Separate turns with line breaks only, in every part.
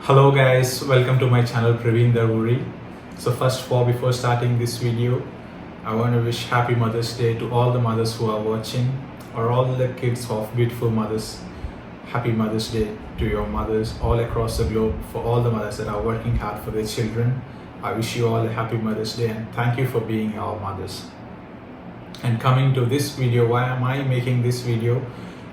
Hello guys, welcome to my channel Praveen Daruri. So first of all, before starting this video, I want to wish Happy Mother's Day to all the mothers who are watching, or all the kids of beautiful mothers. Happy Mother's Day to your mothers all across the globe. For all the mothers that are working hard for their children, I wish you all a happy Mother's Day and thank you for being our mothers. And coming to this video, why am I making this video?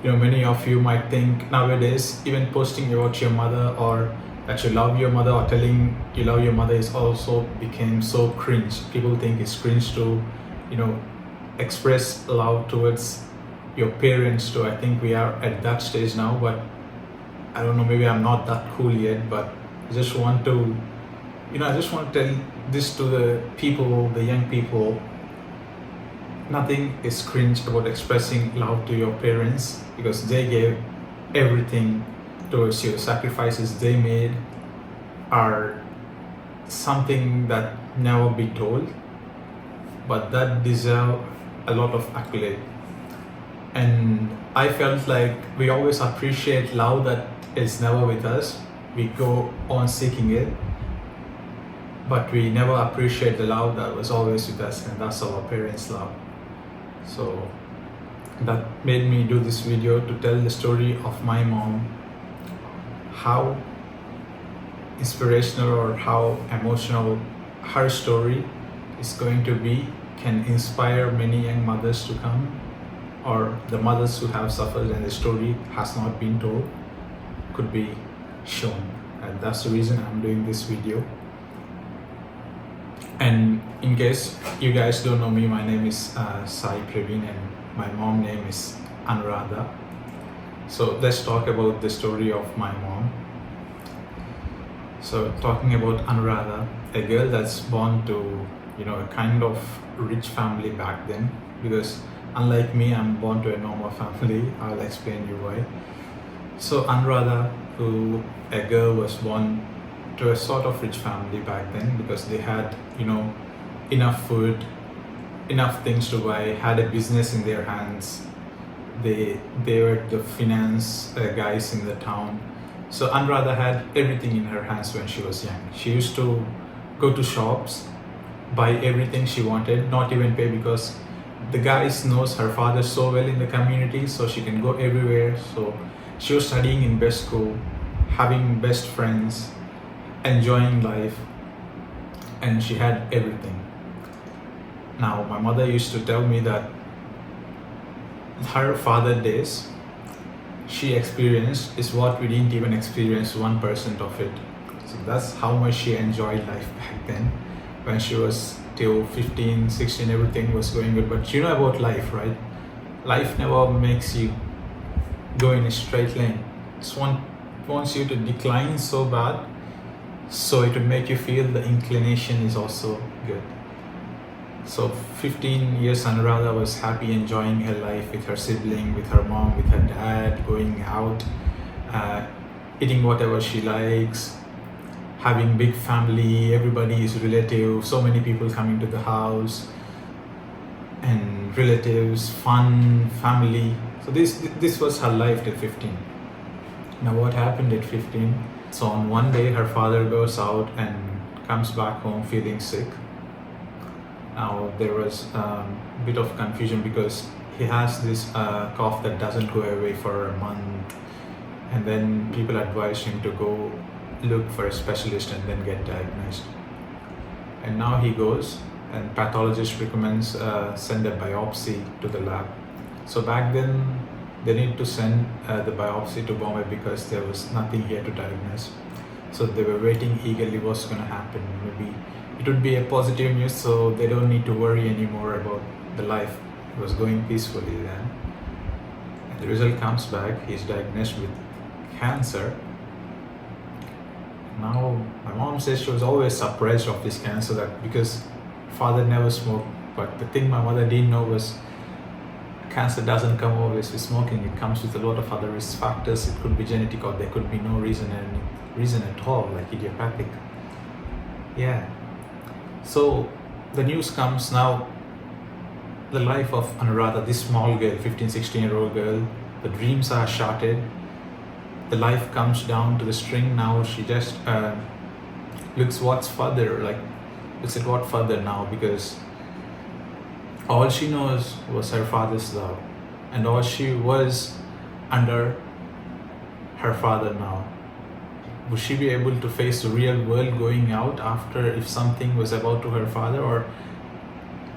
Many of you might think nowadays even posting about your mother or that you love your mother or telling you love your mother is also became so cringe. People think it's cringe to express love towards your parents too. I think we are at that stage now, but I don't know, maybe I'm not that cool yet, but I just want to tell this to the people, the young people. Nothing is cringe about expressing love to your parents because they gave everything towards you. The sacrifices they made are something that never be told, but that deserve a lot of accolade. And I felt like we always appreciate love that is never with us. We go on seeking it, but we never appreciate the love that was always with us, and that's our parents' love. So that made me do this video to tell the story of my mom, how inspirational or how emotional her story is going to be, can inspire many young mothers to come, or the mothers who have suffered and the story has not been told could be shown. And that's the reason I'm doing this video. And in case you guys don't know me, my name is Sai Praveen and my mom name is Anuradha. So let's talk about the story of my mom. So talking about Anuradha, a girl that's born to a kind of rich family back then, because unlike me, I'm born to a normal family. I'll explain you why. So Anuradha, a girl was born to a sort of rich family back then because they had enough food, enough things to buy, had a business in their hands. They were the finance guys in the town. So Anuradha had everything in her hands when she was young. She used to go to shops, buy everything she wanted, not even pay, because the guys knows her father so well in the community, so she can go everywhere. So she was studying in best school, having best friends, enjoying life, and she had everything. Now my mother used to tell me that her father days she experienced is what we didn't even experience 1% of it. So that's how much she enjoyed life back then. When she was till 15, 16, everything was going good. But you know about life, right? Life never makes you go in a straight lane. It wants you to decline so bad, so it would make you feel the inclination is also good. So 15 years Anuradha was happy, enjoying her life with her sibling, with her mom, with her dad, going out, eating whatever she likes, having big family, everybody is relative, so many people coming to the house, and relatives, fun, family. So this was her life till 15. Now what happened at 15? So on one day her father goes out and comes back home feeling sick. Now there was a bit of confusion because he has this cough that doesn't go away for a month, and then people advise him to go look for a specialist and then get diagnosed. And now he goes and pathologist recommends send a biopsy to the lab. So back then they need to send the biopsy to Bombay because there was nothing here to diagnose. So they were waiting eagerly what's going to happen. Maybe it would be a positive news, so they don't need to worry anymore about the life. It was going peacefully then. And the result comes back, he's diagnosed with cancer. Now my mom says she was always surprised of this cancer, that because father never smoked. But the thing my mother didn't know was cancer doesn't come always with smoking. It comes with a lot of other risk factors. It could be genetic, or there could be no reason at all, like idiopathic. Yeah. So the news comes now. The life of Anuradha, this small girl, 15, 16-year-old girl, the dreams are shattered. the life comes down to the string. Now she just looks what's further, like looks at what further now, because all she knows was her father's love, and all she was under her father now. Would she be able to face the real world going out after, if something was about to her father? Or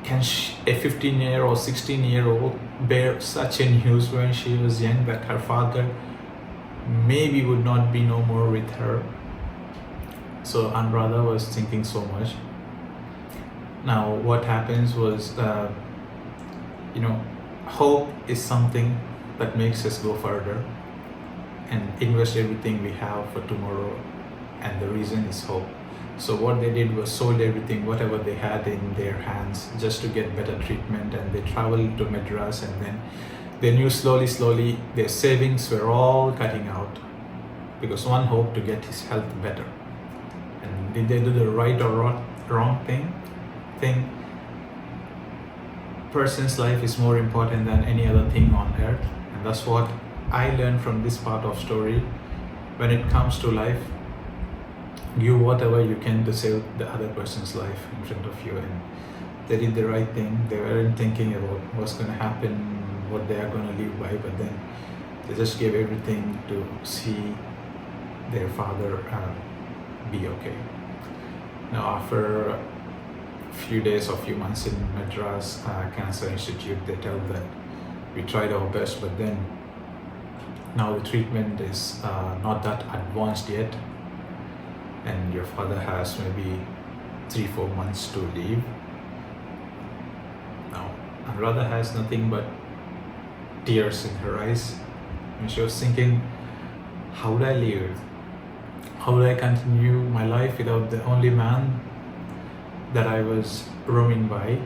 can she, a 15-year or 16-year-old, bear such a news when she was young that her father maybe would not be no more with her? So Anuradha was thinking so much. Now what happens was, hope is something that makes us go further and invest everything we have for tomorrow, and the reason is hope. So what they did was sold everything, whatever they had in their hands, just to get better treatment, and they traveled to Madras, and then they knew slowly their savings were all cutting out, because one hoped to get his health better. And did they do the right or wrong thing? Person's life is more important than any other thing on earth, and that's what I learned from this part of story. When it comes to life, give whatever you can to save the other person's life in front of you. And they did the right thing. They weren't thinking about what's going to happen, what they are going to live by, but then they just gave everything to see their father be okay. Now after a few days or few months in Madras Cancer Institute, they tell that we tried our best, but then now the treatment is not that advanced yet, and your father has maybe 3-4 months to live. Now Anuradha has nothing but tears in her eyes, and she was thinking, how would I live? How would I continue my life without the only man that I was roaming by?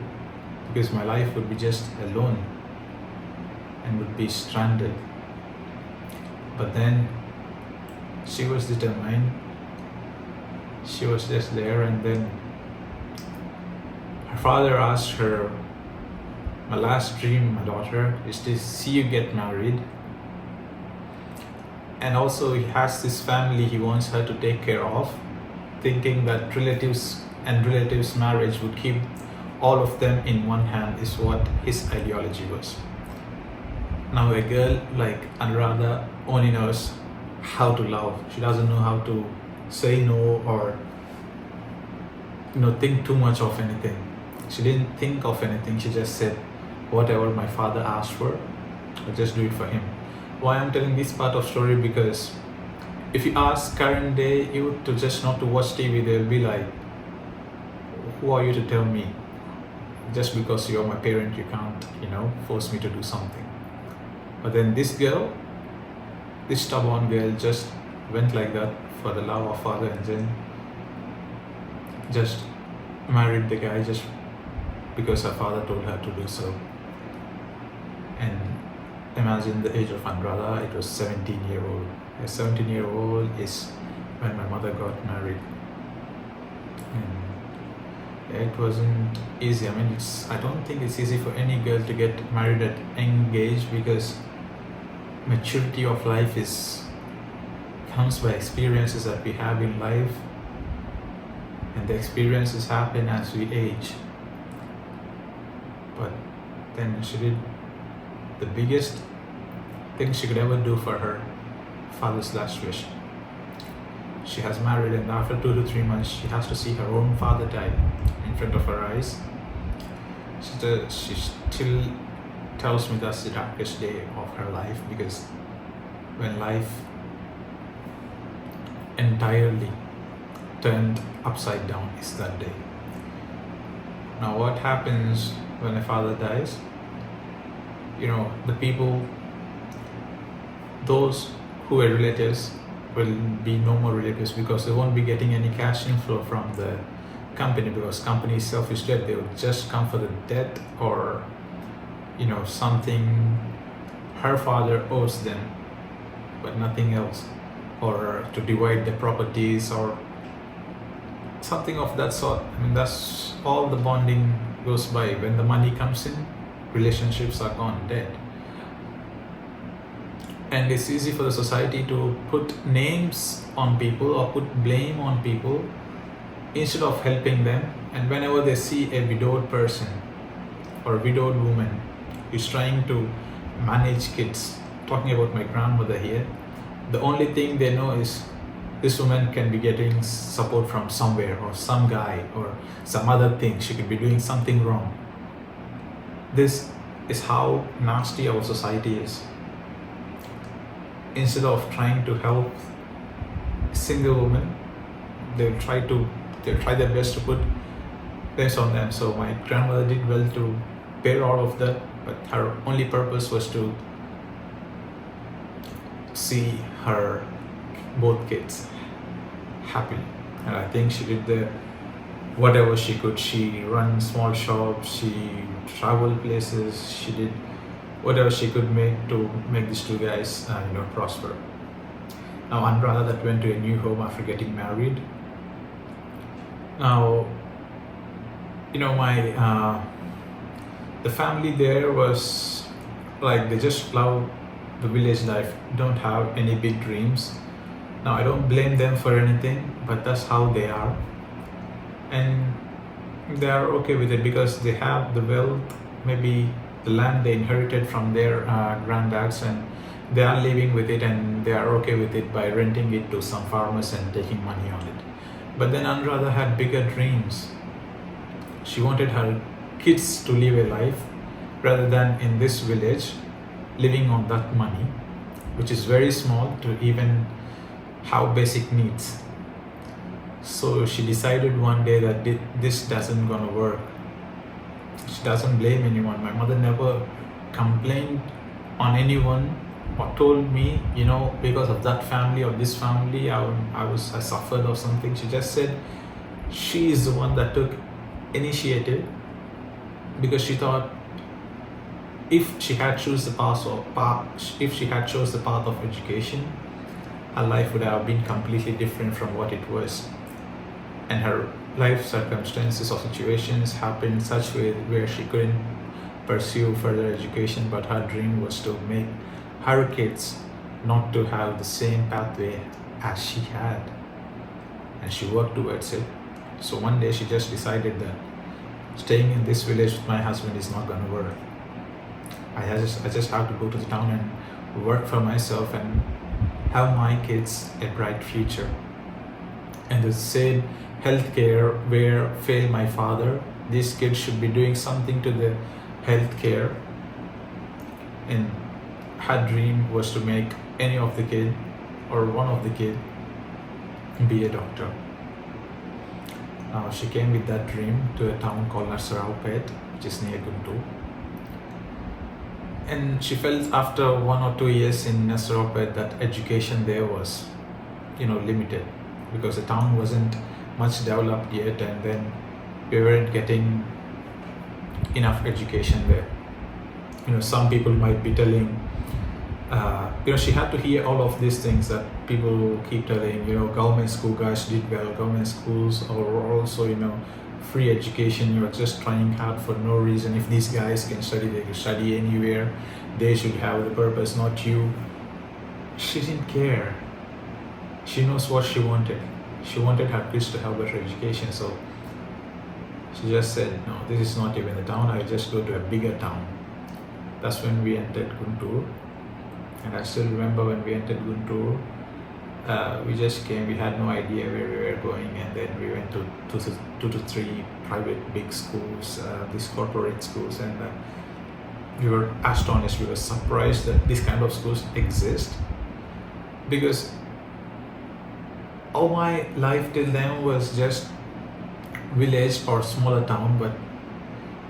Because my life would be just alone and would be stranded. But then she was determined. She was just there, and then her father asked her, my last dream, my daughter, is to see you get married. And also he has this family he wants her to take care of, thinking that relatives marriage would keep all of them in one hand, is what his ideology was. Now a girl like Anuradha only knows how to love. She doesn't know how to say no or think too much of anything. She didn't think of anything. She just said, whatever my father asked for, I'll just do it for him. Why I'm telling this part of story? Because if you ask current day youth to just not to watch TV, they'll be like, who are you to tell me? Just because you're my parent, you can't force me to do something. But then this girl, this stubborn girl, just went like that for the love of father, and then just married the guy just because her father told her to do so. And imagine the age of Anuradha, it was 17-year-old. A 17-year-old is when my mother got married. And it wasn't easy. I mean, I don't think it's easy for any girl to get married at young age, because maturity of life comes by experiences that we have in life, and the experiences happen as we age. But then she did the biggest thing she could ever do for her father's last wish. She has married, and after 2 to 3 months she has to see her own father die in front of her eyes. She still tells me that's the darkest day of her life, because when life entirely turned upside down is that day. Now what happens when a father dies? The people, those who were relatives, will be no more relatives, because they won't be getting any cash inflow from the company, because company itself is dead. They will just come for the debt or something her father owes them, but nothing else, or to divide the properties or something of that sort. I mean, that's all the bonding goes by. When the money comes in, relationships are gone, dead. and it's easy for the society to put names on people or put blame on people instead of helping them. And whenever they see a widowed person or a widowed woman who's trying to manage kids, talking about my grandmother here, the only thing they know is this woman can be getting support from somewhere, or some guy, or some other thing. She could be doing something wrong. This is how nasty our society is. Instead of trying to help a single woman, they'll try their best to put this on them. So my grandmother did well to bear all of that, but her only purpose was to see her both kids happy. And I think she did the whatever she could. She ran small shops, she traveled places, she did whatever she could make to make these two guys prosper. Now Anuradha that went to a new home after getting married. Now my the family there was like, they just love the village life, don't have any big dreams. Now I don't blame them for anything, but that's how they are, and they are okay with it because they have the wealth, maybe the land they inherited from their granddads, and they are living with it, and they are okay with it by renting it to some farmers and taking money on it. But then Anuradha had bigger dreams. She wanted her kids to live a life rather than in this village living on that money, which is very small to even have basic needs. So she decided one day that this doesn't gonna work. She doesn't blame anyone. My mother never complained on anyone or told me, because of that family or this family, I suffered or something. She just said she is the one that took initiative, because she thought if she had chose the path of education, her life would have been completely different from what it was. And her life circumstances or situations happened in such way where she couldn't pursue further education, but her dream was to make her kids not to have the same pathway as she had, and she worked towards it. So one day she just decided that staying in this village with my husband is not going to work. I just have to go to the town and work for myself and have my kids a bright future. And the same healthcare where failed my father, these kids should be doing something to the healthcare. And her dream was to make any of the kid or one of the kid be a doctor. Now she came with that dream to a town called Narsaraopet, which is near Guntur. And she felt after 1 or 2 years in Narsaraopet that education there was, limited, because the town wasn't much developed yet, and then we weren't getting enough education there. Some people might be telling, she had to hear all of these things that people keep telling, government school guys did well, government schools are also, free education, you're just trying hard for no reason. If these guys can study, they can study anywhere, they should have the purpose, not you. She didn't care. She knows what she wanted. She wanted her kids to have better education, so she just said, no, this is not even the town, I just go to a bigger town. That's when we entered Guntur. And I still remember when we entered Guntur, we just came, we had no idea where we were going, and then we went to 2 to 3 private big schools, these corporate schools, and we were astonished, we were surprised that these kind of schools exist, because all my life till then was just village or smaller town, but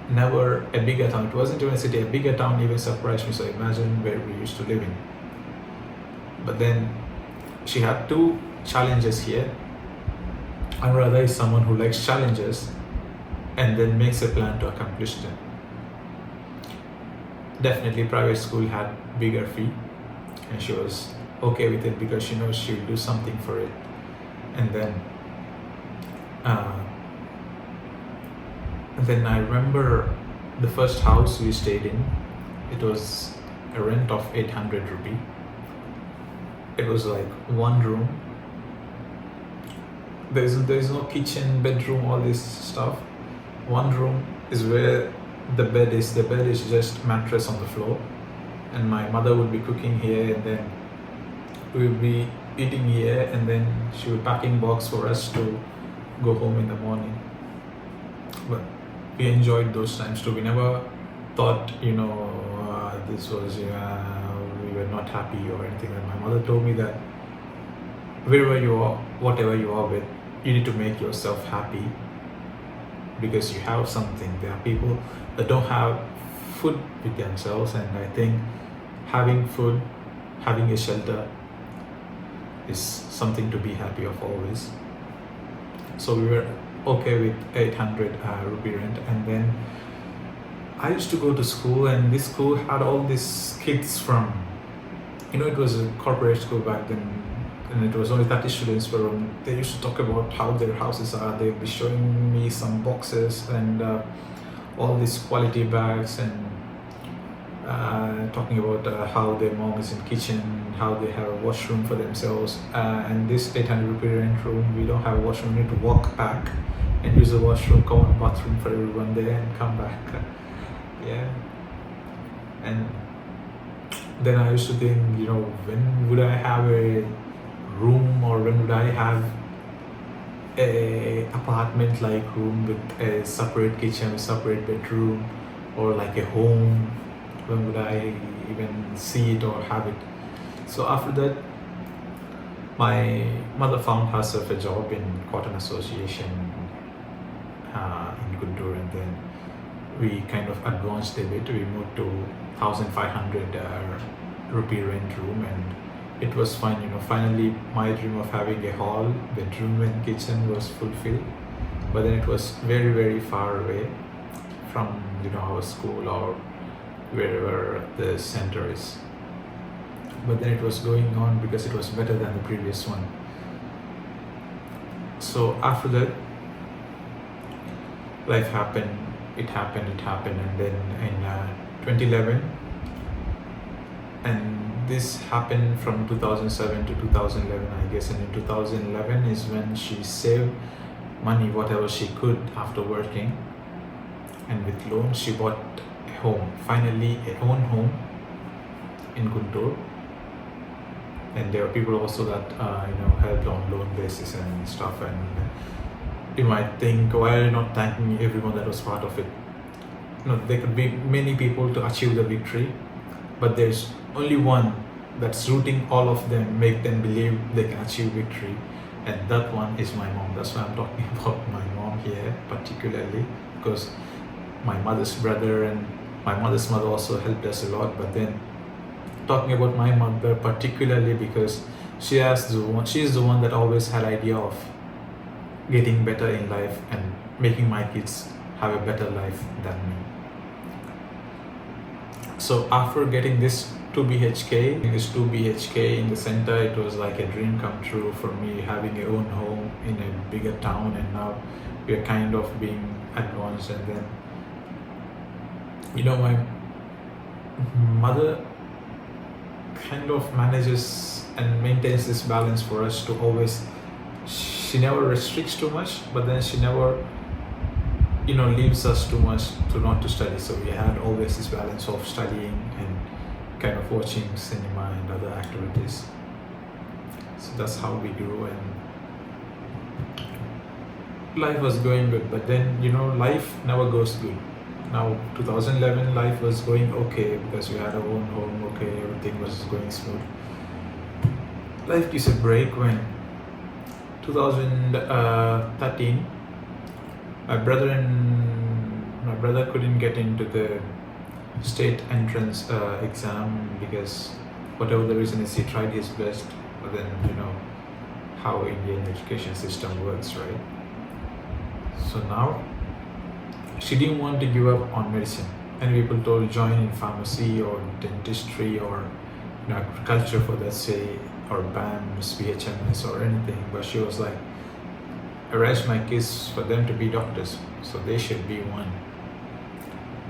never a bigger town. It wasn't even a city, a bigger town even surprised me, so imagine where we used to live in. But then she had 2 challenges here. Anuradha is someone who likes challenges and then makes a plan to accomplish them. Definitely private school had bigger fee, and she was okay with it because she knows she'll do something for it. And then I remember the first house we stayed in, it was a rent of 800 rupee It was like one room. There's no kitchen, bedroom, all this stuff. One room is where the bed is. The bed is just mattress on the floor, and my mother would be cooking here, and then we would be eating here, and then she would packing box for us to go home in the morning. But we enjoyed those times too. We never thought, this was, we were not happy or anything. And my mother told me that wherever you are, whatever you are with, you need to make yourself happy because you have something. There are people that don't have food with themselves, and I think having food, having a shelter is something to be happy of always. So we were okay with 800 rupee rent, and then I used to go to school, and this school had all these kids from, it was a corporate school back then, and it was only 30 students per room. They used to talk about how their houses are. They'd be showing me some boxes and all these quality bags, and talking about how their mom is in kitchen, how they have a washroom for themselves. And this 800 rupee rent room, we don't have a washroom. We need to walk back and use the washroom, common bathroom for everyone there, and come back. Yeah. And then I used to think, when would I have a room, or when would I have a apartment like room with a separate kitchen, separate bedroom, or like a home? When would I even see it or have it? So after that, my mother found herself a job in Cotton Association in Guntur, and then we kind of advanced a bit. We moved to 1,500 rupee rent room, and it was fine. Finally my dream of having a hall, bedroom and kitchen was fulfilled. But then it was very, very far away from our school or wherever the center is. But then it was going on because it was better than the previous one. So after that, life happened. It happened, and then in 2011, and this happened from 2007 to 2011, I guess. And in 2011 is when she saved money, whatever she could after working, and with loan she bought a home, finally a own home in Guntur. And there are people also that helped on loan basis and stuff. And you might think, why are you not thanking everyone that was part of it? There could be many people to achieve the victory, but there's only one that's rooting all of them, make them believe they can achieve victory, and that one is my mom. That's why I'm talking about my mom here particularly, because my mother's brother and my mother's mother also helped us a lot. But then talking about my mother particularly, because she is the one that always had idea of getting better in life and making my kids have a better life than me. So after getting this 2 BHK in the center, it was like a dream come true for me, having a own home in a bigger town. And now we are kind of being advanced. And then my mother kind of manages and maintains this balance for us to always, she never restricts too much, but then she never leaves us too much to study. So we had always this balance of studying and kind of watching cinema and other activities. So that's how we grew, and life was going good. But then life never goes good. Now 2011 life was going okay because we had our own home, okay, everything was going smooth. Life gives a break when 2013 my brother couldn't get into the state entrance exam because whatever the reason is, he tried his best, but then how Indian education system works, right? So now she didn't want to give up on medicine. And people told join in pharmacy or dentistry or agriculture for that, say, or BAMS, BHMS or anything. But she was like, I raised my kids for them to be doctors, so they should be one.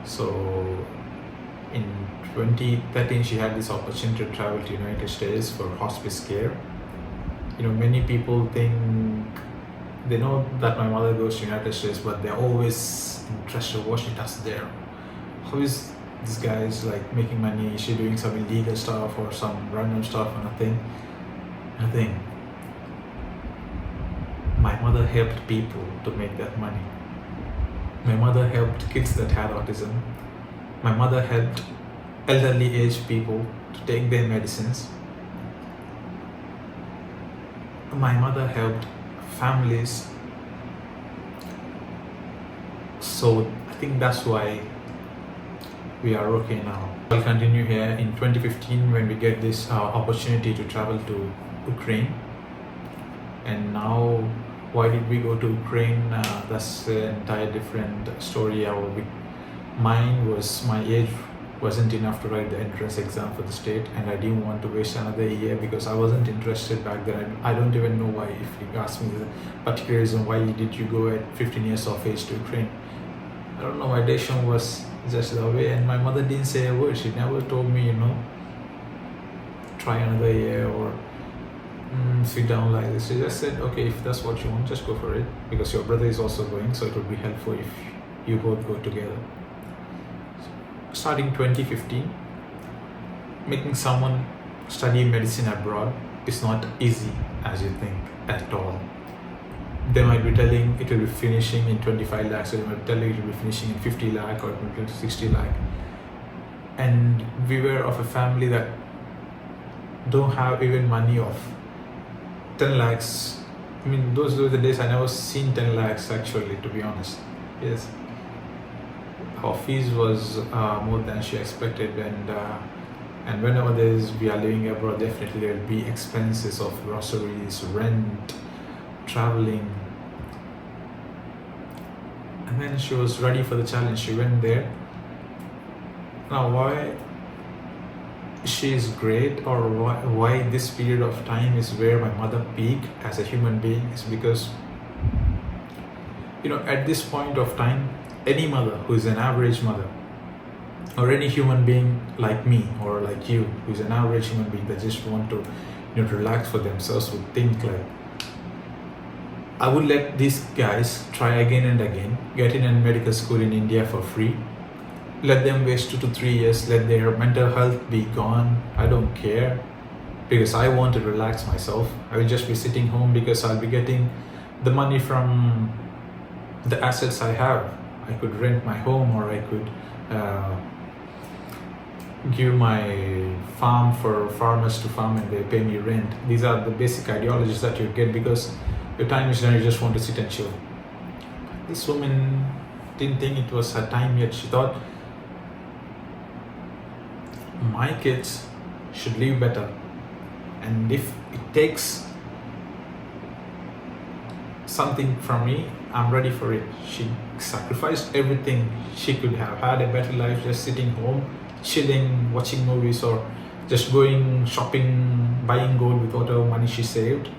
So In 2013, she had this opportunity to travel to United States for hospice care. Many people think they know that my mother goes to United States, but they're always interested in what she does there. How is this guy is like making money? Is she doing some illegal stuff or some random stuff or nothing? Nothing. My mother helped people to make that money. My mother helped kids that had autism. My mother helped elderly aged people to take their medicines. My mother helped families. So I think that's why we are okay now. I'll continue here. In 2015, when we get this opportunity to travel to Ukraine, and now why did we go to Ukraine? That's an entire different story. Mine was, my age wasn't enough to write the entrance exam for the state, and I didn't want to waste another year because I wasn't interested back then. I don't even know why. If you ask me the particular reason why did you go at 15 years of age to Ukraine, I don't know. My decision was just the way, and my mother didn't say a word. She never told me, try another year or sit down like this. She just said, okay, if that's what you want, just go for it, because your brother is also going, so it would be helpful if you both go together. Starting 2015, making someone study medicine abroad is not easy as you think at all. They might be telling it will be finishing in 25 lakhs, or they might tell you it will be finishing in 50 lakh or 60 lakh. And we were of a family that don't have even money of 10 lakhs. I mean, those were the days I never seen 10 lakhs actually, to be honest. Yes. Her fees was more than she expected, and whenever we are living abroad, definitely there will be expenses of groceries, rent, traveling. And then she was ready for the challenge. She went there. Now, why she is great, or why this period of time is where my mother peaked as a human being, is because at this point of time, any mother who is an average mother, or any human being like me or like you who is an average human being that just want to relax for themselves, would think like, I would let these guys try again and again, get in a medical school in India for free, let them waste 2 to 3 years, let their mental health be gone. I don't care, because I want to relax myself. I will just be sitting home because I'll be getting the money from the assets I have. I could rent my home, or I could give my farm for farmers to farm and they pay me rent. These are the basic ideologies that you get, because your time is done, you just want to sit and chill. This woman didn't think it was her time yet. She thought, my kids should live better, and if it takes something from me, I'm ready for it. She sacrificed everything she could have had a better life, just sitting home, chilling, watching movies, or just going shopping, buying gold with whatever money she saved.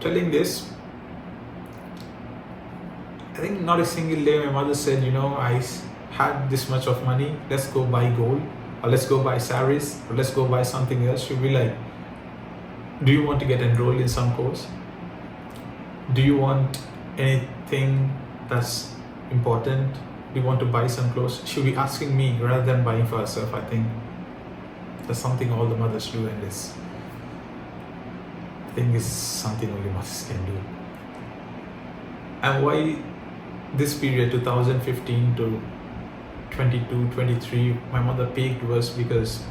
Telling this, I think not a single day my mother said, I had this much of money, let's go buy gold, or let's go buy saris, or let's go buy something else. She'll be like, do you want to get enrolled in some course? Do you want anything that's important? Do you want to buy some clothes? She'll be asking me rather than buying for herself. I think that's something all the mothers do, and this, I think, is something only mothers can do. And why this period, 2015 to 22, 23, my mother peaked, was because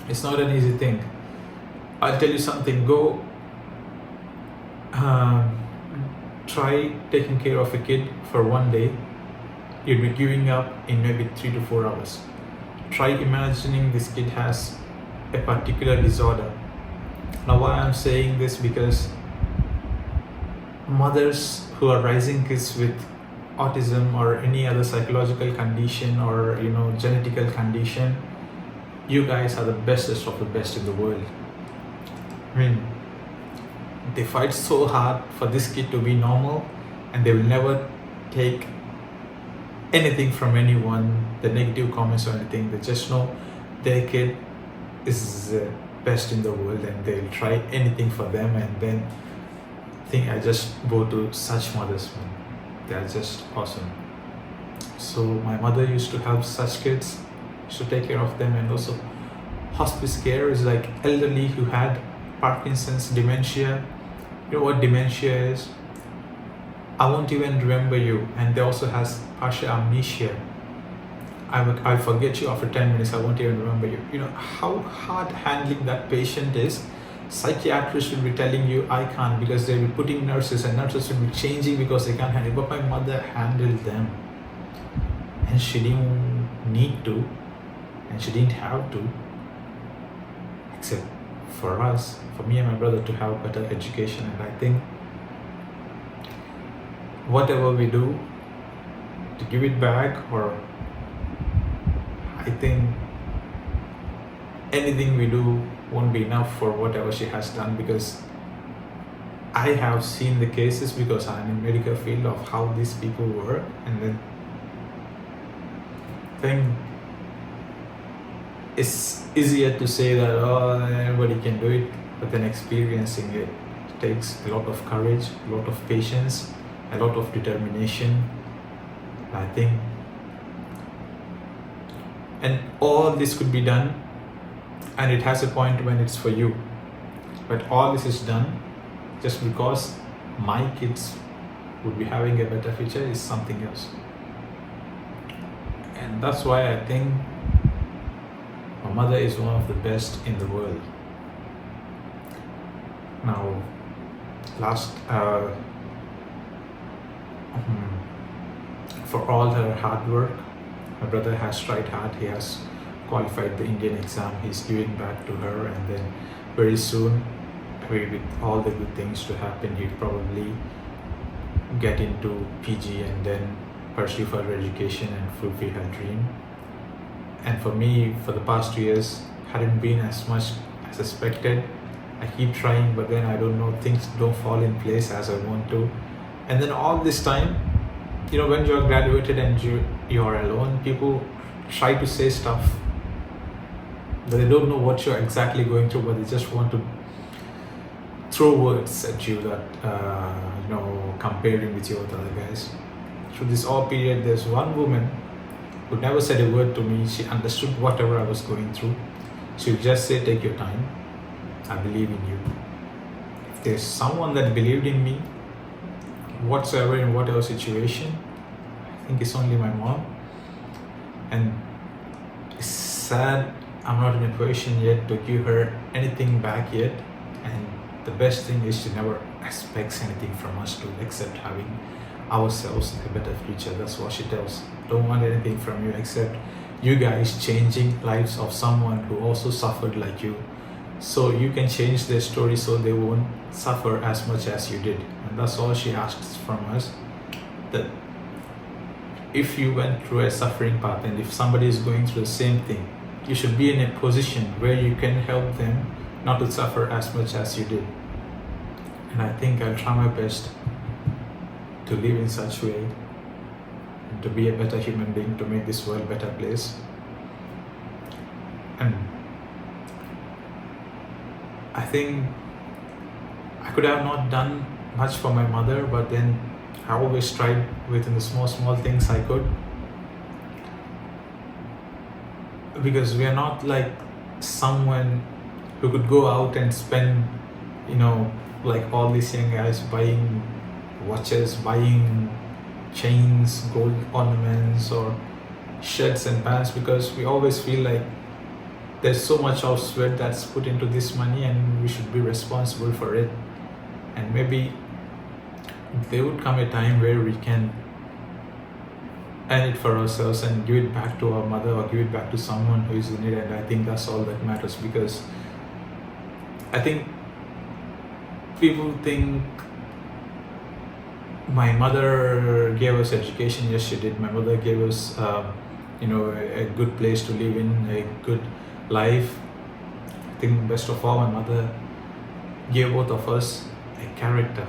it's not an easy thing. I'll tell you something, go try taking care of a kid for one day, you'll be giving up in maybe 3 to 4 hours. Try imagining this kid has a particular disorder. Now, why I'm saying this, because mothers who are raising kids with autism or any other psychological condition or genetical condition, you guys are the bestest of the best in the world. I mean, they fight so hard for this kid to be normal, and they will never take anything from anyone, the negative comments or anything. They just know their kid is the best in the world and they'll try anything for them. And then think I just go to such mothers, man. They are just awesome. So my mother used to have such kids, used to take care of them, and also hospice care is like elderly who had Parkinson's, dementia. You know what dementia is? I won't even remember you, and they also has partial amnesia. I forget you after 10 minutes. I won't even remember you. You know how hard handling that patient is. Psychiatrists will be telling you I can't, because they'll be putting nurses, and nurses will be changing because they can't handle it. But my mother handled them, and she didn't need to, and she didn't have to, except for us, for me and my brother, to have better education. And I think whatever we do to give it back, or I think anything we do won't be enough for whatever she has done, because I have seen the cases, because I'm in medical field, of how these people work. And then I think it's easier to say that, oh, everybody can do it, but then experiencing it takes a lot of courage, a lot of patience, a lot of determination, I think. And all this could be done, and it has a point when it's for you. But all this is done just because my kids would be having a better future is something else. And that's why I think my mother is one of the best in the world. Now, for all her hard work, my brother has tried hard. He has qualified the Indian exam. He's giving back to her, and then very soon, with all the good things to happen, he'll probably get into PG and then pursue further education and fulfill her dream. And for me, for the past 2 years, hadn't been as much as expected. I keep trying, but then I don't know, things don't fall in place as I want to. And then all this time, you know, when you're graduated and you're alone, people try to say stuff, but they don't know what you're exactly going through, but they just want to throw words at you that, comparing with you with other guys. Through this all period, there's one woman who never said a word to me. She understood whatever I was going through. She would just say, take your time. I believe in you. If there's someone that believed in me, whatsoever, in whatever situation, I think it's only my mom. And it's sad I'm not in a position yet to give her anything back yet. And the best thing is she never expects anything from us to except having ourselves a better future. That's what she tells. Don't want anything from you except you guys changing lives of someone who also suffered like you, so you can change their story so they won't suffer as much as you did. And that's all she asks from us, that if you went through a suffering path, and if somebody is going through the same thing, you should be in a position where you can help them not to suffer as much as you did. And I think I'll try my best to live in such a way, and to be a better human being, to make this world a better place. And I think I could have not done much for my mother, but then I always tried within the small things I could. Because we are not like someone who could go out and spend, like all these young guys buying watches, buying chains, gold ornaments, or shirts and pants, because we always feel like there's so much of sweat that's put into this money and we should be responsible for it. And maybe there would come a time where we can earn it for ourselves and give it back to our mother, or give it back to someone who is in it. And I think that's all that matters, because I think people think my mother gave us education. Yes, she did. My mother gave us a good place to live in, a good life. I think best of all, my mother gave both of us a character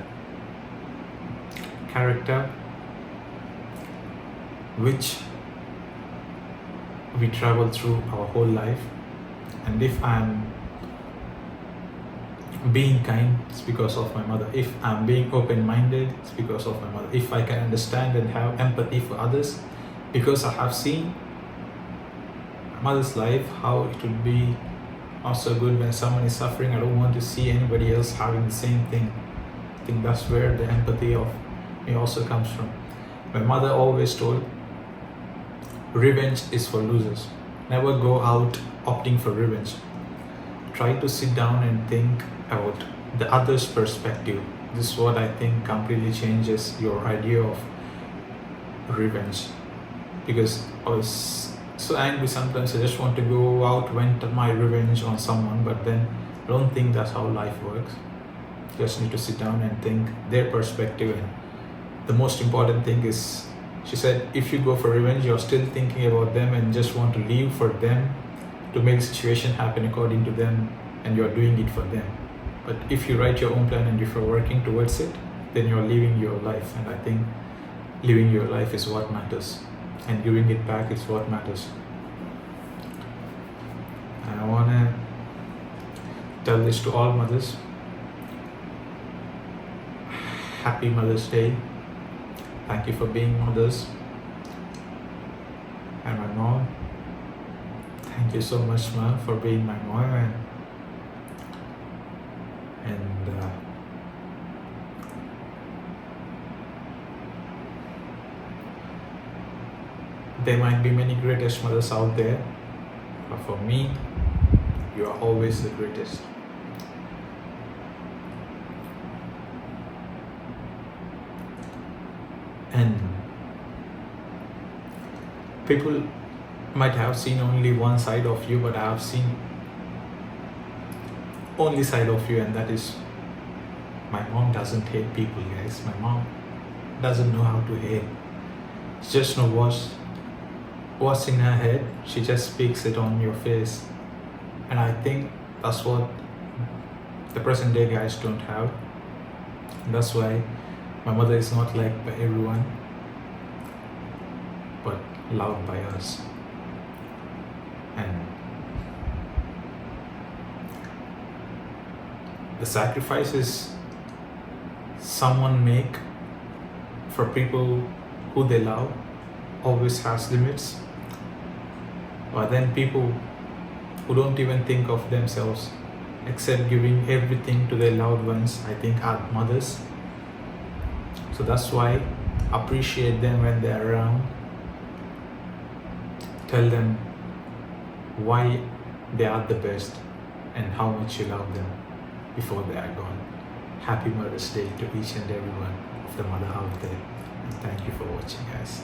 which we travel through our whole life. And if I'm being kind, it's because of my mother. If I'm being open-minded, it's because of my mother. If I can understand and have empathy for others, because I have seen my mother's life, how it would be not so good when someone is suffering. I don't want to see anybody else having the same thing. I think that's where the empathy of me also comes from. My mother always told, revenge is for losers. Never go out opting for revenge. Try to sit down and think about the other's perspective. This is what I think completely changes your idea of revenge. Because I was so angry sometimes, I just want to go out, vent my revenge on someone, but then I don't think that's how life works. You just need to sit down and think their perspective. And the most important thing is, she said, if you go for revenge, you're still thinking about them and just want to leave for them to make the situation happen according to them, and you're doing it for them. But if you write your own plan and if you're working towards it, then you're living your life. And I think living your life is what matters, and giving it back is what matters. And I want to tell this to all mothers. Happy Mother's Day. Thank you for being mothers. And my mom, thank you so much, mom, for being my mom. And there might be many greatest mothers out there, but for me, you are always the greatest. And people might have seen only one side of you, but I have seen only side of you, and that is, my mom doesn't hate people, guys. My mom doesn't know how to hate. She just knows what's in her head. She just speaks it on your face. And I think that's what the present day guys don't have. And that's why my mother is not liked by everyone, but loved by us. And the sacrifices someone make for people who they love always has limits. But then people who don't even think of themselves except giving everything to their loved ones, I think, are mothers. So that's why appreciate them when they're around. Tell them why they are the best and how much you love them before they are gone. Happy Mother's Day to each and every one of the mother out there. And thank you for watching, guys.